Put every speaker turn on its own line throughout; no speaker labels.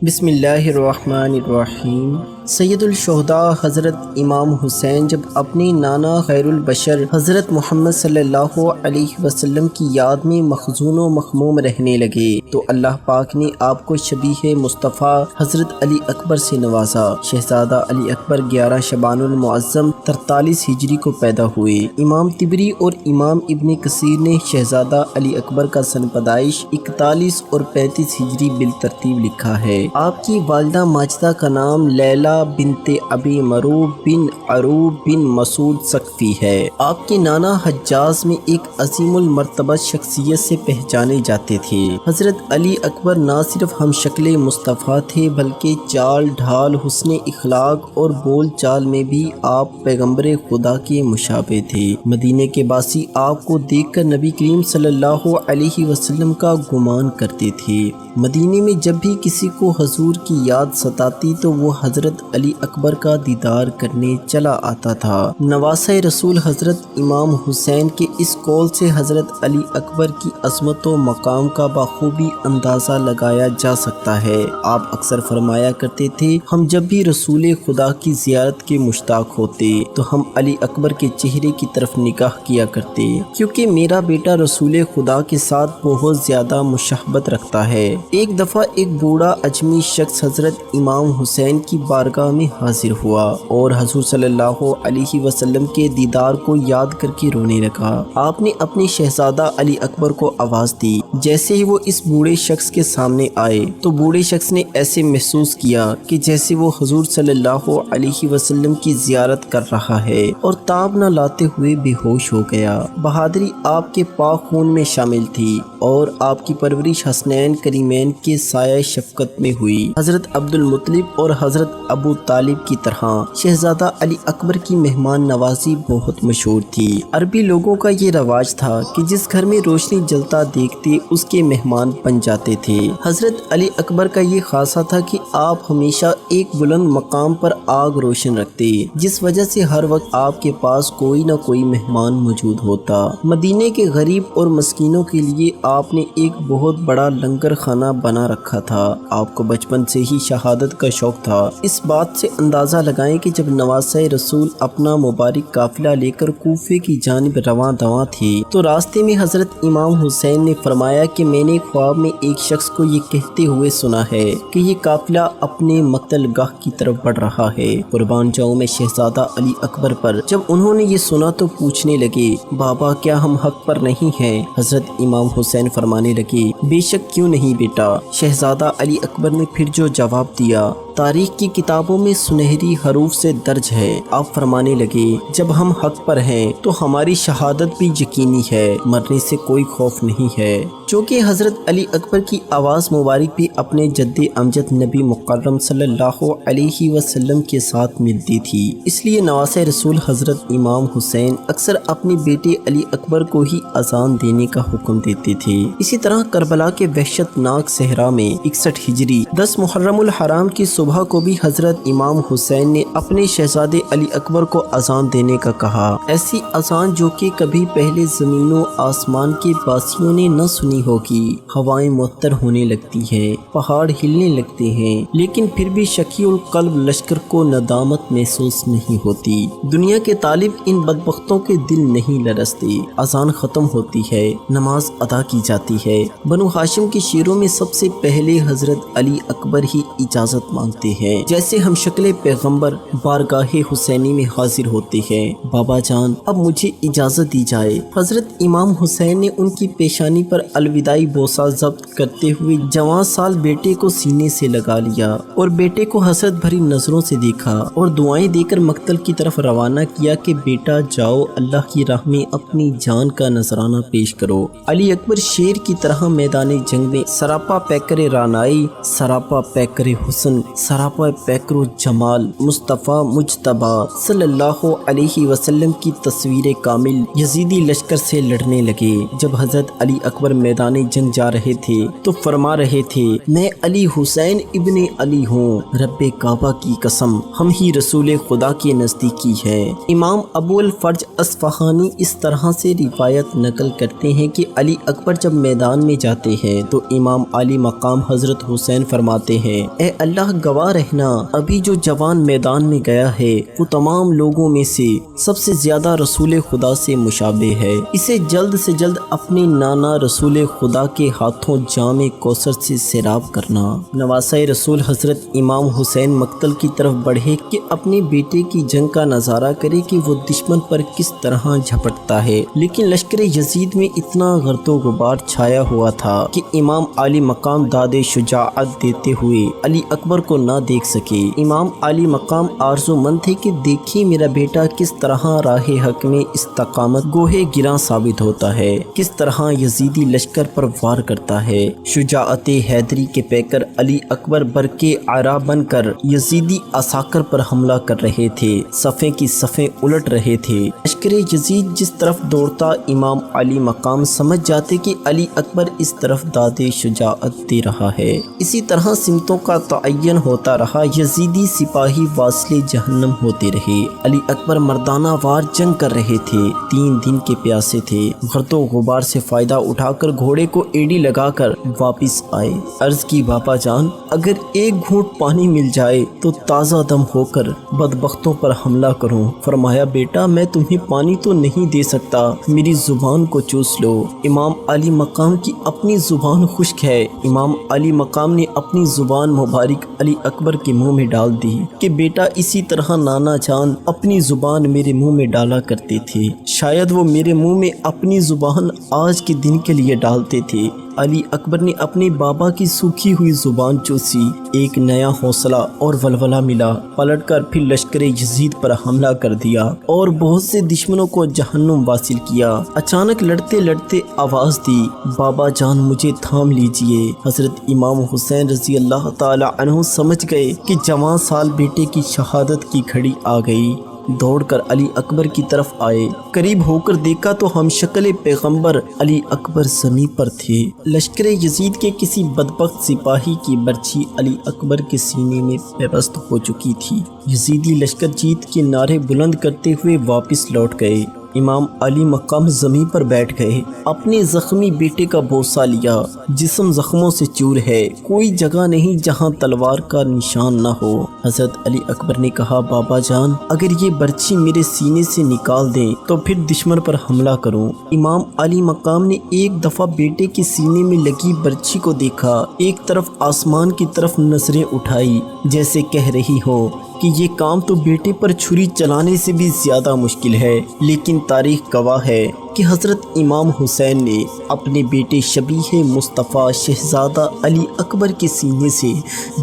بسم اللہ الرحمن الرحیم۔ سید الشہداء حضرت امام حسین جب اپنے نانا خیر البشر حضرت محمد صلی اللہ علیہ وسلم کی یاد میں مخزون و مخموم رہنے لگے تو اللہ پاک نے آپ کو شبیہ مصطفیٰ حضرت علی اکبر سے نوازا۔ شہزادہ علی اکبر 11 شعبان المعظم 43 ہجری کو پیدا ہوئے۔ امام طبری اور امام ابن کثیر نے شہزادہ علی اکبر کا سن پیدائش 41 اور 35 ہجری بالترتیب لکھا ہے۔ آپ کی والدہ ماجدہ کا نام لیلہ بنت ابی مروب بن عروب بن مسعود ثقفی ہے۔ آپ کے نانا حجاز میں ایک عظیم المرتبہ شخصیت سے پہچانے جاتے تھے۔ حضرت علی اکبر نہ صرف ہم شکل مصطفیٰ تھے بلکہ چال ڈھال، حسن اخلاق اور بول چال میں بھی آپ پیغمبر خدا کے مشابہ تھے۔ مدینے کے باسی آپ کو دیکھ کر نبی کریم صلی اللہ علیہ وسلم کا گمان کرتے تھے۔ مدینے میں جب بھی کسی کو حضور کی یاد ستاتی تو وہ حضرت علی اکبر کا دیدار کرنے چلا آتا تھا۔ نواسہ رسول حضرت امام حسین کے اس قول سے حضرت علی اکبر کی عظمت و مقام کا بخوبی اندازہ لگایا جا سکتا ہے۔ آپ اکثر فرمایا کرتے تھے، ہم جب بھی رسول خدا کی زیارت کے مشتاق ہوتے تو ہم علی اکبر کے چہرے کی طرف نگاہ کیا کرتے، کیونکہ میرا بیٹا رسول خدا کے ساتھ بہت زیادہ مشابہت رکھتا ہے۔ ایک دفعہ ایک بوڑھا اجمی شخص حضرت امام حسین کی بارگاہ میں حاضر ہوا اور حضور صلی اللہ علیہ وسلم کے دیدار کو یاد کر کے رونے لگا۔ آپ نے اپنے شہزادہ علی اکبر کو آواز دی۔ جیسے ہی وہ اس بوڑھے شخص کے سامنے آئے تو بوڑھے شخص نے ایسے محسوس کیا کہ جیسے وہ حضور صلی اللہ علیہ وسلم کی زیارت کر رہا ہے اور تاب نہ لاتے ہوئے بے ہوش ہو گیا۔ بہادری آپ کے پاک خون میں شامل تھی اور آپ کی پرورش حسنین کریمین کے سایہ شفقت میں ہوئی۔ حضرت عبد المطلب اور حضرت ابو طالب کی طرح شہزادہ علی اکبر کی مہمان نوازی بہت مشہور تھی۔ عربی لوگوں کا یہ رواج تھا کہ جس گھر میں روشنی جلتا دیکھتے اس کے مہمان بن جاتے تھے۔ حضرت علی اکبر کا یہ خاصہ تھا کہ آپ ہمیشہ ایک بلند مقام پر آگ روشن رکھتے، جس وجہ سے ہر وقت آپ کے پاس کوئی نہ کوئی مہمان موجود ہوتا۔ مدینے کے غریب اور مسکینوں کے لیے آپ نے ایک بہت بڑا لنگر خانہ بنا رکھا تھا۔ آپ کو بچپن سے ہی شہادت کا شوق تھا۔ اس بات سے اندازہ لگائیں کہ جب نواسہ رسول اپنا مبارک قافلہ لے کر کوفے کی جانب رواں دواں تھے تو راستے میں حضرت امام حسین نے فرمایا کہ میں نے خواب میں ایک شخص کو یہ کہتے ہوئے سنا ہے کہ یہ قافلہ اپنے مقتل گاہ کی طرف بڑھ رہا ہے۔ قربان جاؤں میں شہزادہ علی اکبر پر۔ جب انہوں نے یہ سنا تو پوچھنے لگے، بابا کیا ہم حق پر نہیں ہیں؟ حضرت امام حسین فرمانے لگے، بے شک کیوں نہیں بیٹا۔ شہزادہ علی اکبر نے پھر جو جواب دیا تاریخ کی کتابوں میں سنہری حروف سے درج ہے۔ آپ فرمانے لگے، جب ہم حق پر ہیں تو ہماری شہادت بھی یقینی ہے، مرنے سے کوئی خوف نہیں ہے۔ چونکہ حضرت علی اکبر کی آواز مبارک بھی اپنے جد امجد نبی مکرم صلی اللہ علیہ وسلم کے ساتھ ملتی تھی، اس لیے نواسہ رسول حضرت امام حسین اکثر اپنے بیٹے علی اکبر کو ہی اذان دینے کا حکم دیتے تھے۔ اسی طرح کربلا کے وحشت ناک صحرا میں 61 ہجری 10 محرم الحرام کی صبح کو بھی حضرت امام حسین نے اپنے شہزادے علی اکبر کو اذان دینے کا کہا۔ ایسی اذان جو کہ کبھی پہلے زمین و آسمان کے باسیوں نے نہ سنی ہوگی۔ ہوائیں معطر ہونے لگتی ہیں، پہاڑ ہلنے لگتے ہیں، لیکن پھر بھی شکی القلب لشکر کو ندامت محسوس نہیں ہوتی۔ دنیا کے طالب ان بدبختوں کے دل نہیں لرزتے۔ اذان ختم ہوتی ہے، نماز ادا کی جاتی ہے۔ بنو ہاشم کے شیروں میں سب سے پہلے حضرت علی اکبر ہی اجازت مانگتے ہیں، جیسے ہم شکل پیغمبر بارگاہ حسینی میں حاضر ہوتے ہیں۔ بابا جان اب مجھے اجازت دی جائے۔ حضرت امام حسین نے ان کی پیشانی پر الوداعی بوسہ ضبط کرتے ہوئے جوان سال بیٹے کو سینے سے لگا لیا اور بیٹے کو حسرت بھری نظروں سے دیکھا اور دعائیں دے کر مقتل کی طرف روانہ کیا کہ بیٹا جاؤ، اللہ کی راہ میں اپنی جان کا نذرانہ پیش کرو۔ علی اکبر شیر کی طرح میدان جنگ میں سراپا پیکر رانائی، سراپا پیکر حسن، سراپا پیکر و جمال مصطفیٰ مجتبیٰ صلی اللہ علیہ وسلم کی تصویر کامل یزیدی لشکر سے لڑنے لگے۔ جب حضرت علی اکبر میدان جنگ جا رہے تھے تو فرما رہے تھے، میں علی حسین ابن علی ہوں، رب کعبہ کی قسم ہم ہی رسول خدا کے نزدیکی ہے۔ امام ابو الفرج اصفہانی اس طرح سے روایت نقل کرتے ہیں کہ علی اکبر جب میدان میں جاتے ہیں تو امام علی مقام حضرت حسین فرماتے ہیں، اے اللہ گواہ رہنا، ابھی جو جوان میدان میں گیا ہے وہ تمام لوگوں میں سے سب سے زیادہ رسول خدا سے مشابہ ہے، اسے جلد سے جلد اپنے نانا رسول خدا کے ہاتھوں جام کوثر سے سیراب کرنا۔ نواسہ رسول حضرت امام حسین مقتل کی طرف بڑھے کہ اپنے بیٹے کی جنگ کا نظارہ کرے کہ وہ دشمن پر کس طرح جھپٹتا ہے، لیکن لشکر یزید میں اتنا گرد و غبار چھایا ہوا تھا کہ امام علی مقام داد شجاعت دیتے ہوئے علی اکبر کو نہ دیکھ سکے۔ امام علی مقام آرزو مند تھے کہ دیکھیں میرا بیٹا کس طرح راہ حق میں استقامت گوہے گراں ثابت ہوتا ہے، کس طرح یزیدی لشکر پر وار کرتا ہے۔ شجاعت حیدری کے پیکر علی اکبر برقے عرا بن کر یزیدی عساکر پر حملہ کر رہے تھے، صفیں کی صفیں الٹ رہے تھے۔ لشکر یزید جس طرف دوڑتا امام علی مقام سمجھ جاتے کہ علی اکبر اس طرف داد شجاعت دے رہا ہے۔ اسی طرح سمتوں کا تعین ہوتا رہا، یزیدی سپاہی واصل جہنم ہوتے رہے۔ علی اکبر مردانہ وار جنگ کر رہے تھے، 3 دن کے پیاسے تھے، گرد و غبار سے فائدہ اٹھا کر گھوڑے کو ایڑی لگا کر واپس آئے۔ عرض کی بابا جان اگر ایک گھونٹ پانی مل جائے تو تازہ دم ہو کر بدبختوں پر حملہ کروں۔ فرمایا بیٹا میں تمہیں پانی تو نہیں دے سکتا، میری زبان کو چوس لو۔ امام علی مقام کی اپنی زبان خشک ہے۔ امام علی مقام نے اپنی زبان مبارک علی اکبر کے منہ میں ڈال دی کہ بیٹا اسی طرح نانا جان اپنی زبان میرے منہ میں ڈالا کرتے تھے، شاید وہ میرے منہ میں اپنی زبان آج کے دن کے لیے ڈالتے تھے۔ علی اکبر نے اپنے بابا کی سوکھی ہوئی زبان چوسی، ایک نیا حوصلہ اور ولولہ ملا، پلٹ کر پھر لشکر یزید پر حملہ کر دیا اور بہت سے دشمنوں کو جہنم واصل کیا۔ اچانک لڑتے لڑتے آواز دی، بابا جان مجھے تھام لیجئے۔ حضرت امام حسین رضی اللہ تعالی عنہ سمجھ گئے کہ جوان سال بیٹے کی شہادت کی گھڑی آ گئی، دوڑ کر علی اکبر کی طرف آئے۔ قریب ہو کر دیکھا تو ہم شکل پیغمبر علی اکبر زمین پر تھے۔ لشکر یزید کے کسی بدبخت سپاہی کی برچھی علی اکبر کے سینے میں پیوست ہو چکی تھی۔ یزیدی لشکر جیت کے نعرے بلند کرتے ہوئے واپس لوٹ گئے۔ امام علی مقام زمین پر بیٹھ گئے، اپنے زخمی بیٹے کا بوسہ لیا۔ جسم زخموں سے چور ہے، کوئی جگہ نہیں جہاں تلوار کا نشان نہ ہو۔ حضرت علی اکبر نے کہا بابا جان اگر یہ برچھی میرے سینے سے نکال دیں تو پھر دشمن پر حملہ کروں۔ امام علی مقام نے ایک دفعہ بیٹے کے سینے میں لگی برچھی کو دیکھا، ایک طرف آسمان کی طرف نظریں اٹھائی جیسے کہہ رہی ہو کہ یہ کام تو بیٹے پر چھری چلانے سے بھی زیادہ مشکل ہے، لیکن تاریخ گواہ ہے کہ حضرت امام حسین نے اپنے بیٹے شبیہ مصطفیٰ شہزادہ علی اکبر کے سینے سے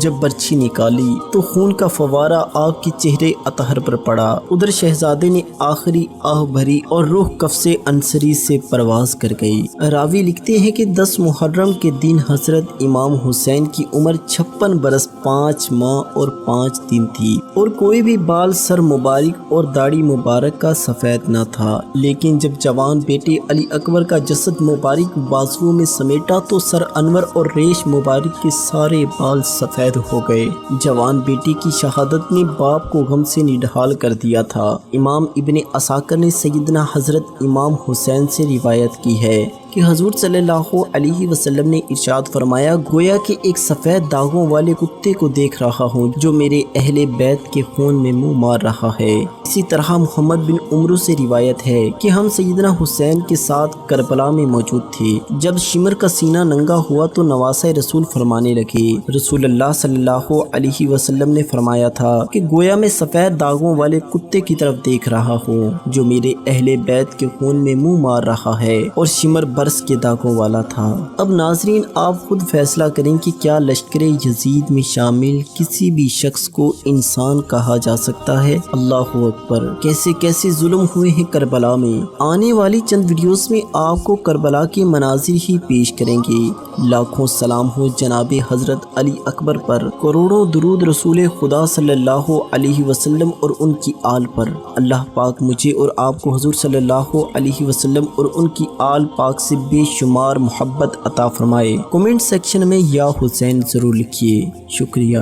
جب برچھی نکالی تو خون کا فوارہ آگ کے چہرے اطہر پر پڑا۔ ادھر شہزادے نے آخری آہ بھری اور روح قفس انصری سے پرواز کر گئی۔ راوی لکھتے ہیں کہ 10 محرم کے دن حضرت امام حسین کی عمر 56 برس 5 ماہ اور 5 دن تھی اور کوئی بھی بال سر مبارک اور داڑھی مبارک کا سفید نہ تھا، لیکن جب جوان بیٹے علی اکبر کا جسد مبارک بازوؤں میں سمیٹا تو سر انور اور ریش مبارک کے سارے بال سفید ہو گئے۔ جوان بیٹے کی شہادت نے باپ کو غم سے نڈھال کر دیا تھا۔ امام ابن عساکر نے سیدنا حضرت امام حسین سے روایت کی ہے کہ حضور صلی اللہ علیہ وسلم نے ارشاد فرمایا، گویا کہ ایک سفید داغوں والے کتے کو دیکھ رہا ہوں جو میرے اہل بیت کے خون میں منہ مار رہا ہے۔ اسی طرح محمد بن عمرو سے روایت ہے کہ ہم سیدنا حسین کے ساتھ کربلا میں موجود تھے۔ جب شمر کا سینہ ننگا ہوا تو نواسہ رسول فرمانے لگے، رسول اللہ صلی اللہ علیہ وسلم نے فرمایا تھا کہ گویا میں سفید داغوں والے کتے کی طرف دیکھ رہا ہوں جو میرے اہل بیت کے خون میں منہ مار رہا ہے، اور شمر برس کے داغوں والا تھا۔ اب ناظرین آپ خود فیصلہ کریں کہ کیا لشکر یزید میں شامل کسی بھی شخص کو انسان کہا جا سکتا ہے؟ اللہ اکبر، کیسے کیسے ظلم ہوئے ہیں کربلا میں۔ آنے والی چند ویڈیوز میں آپ کو کربلا کے مناظر ہی پیش کریں گے۔ لاکھوں سلام ہو جناب حضرت علی اکبر پر، کروڑوں درود رسول خدا صلی اللہ علیہ وسلم اور ان کی آل پر۔ اللہ پاک مجھے اور آپ کو حضور صلی اللہ علیہ وسلم اور ان کی آل پاک سے بے شمار محبت عطا فرمائے۔ کمنٹ سیکشن میں یا حسین ضرور لکھیے۔ شکریہ۔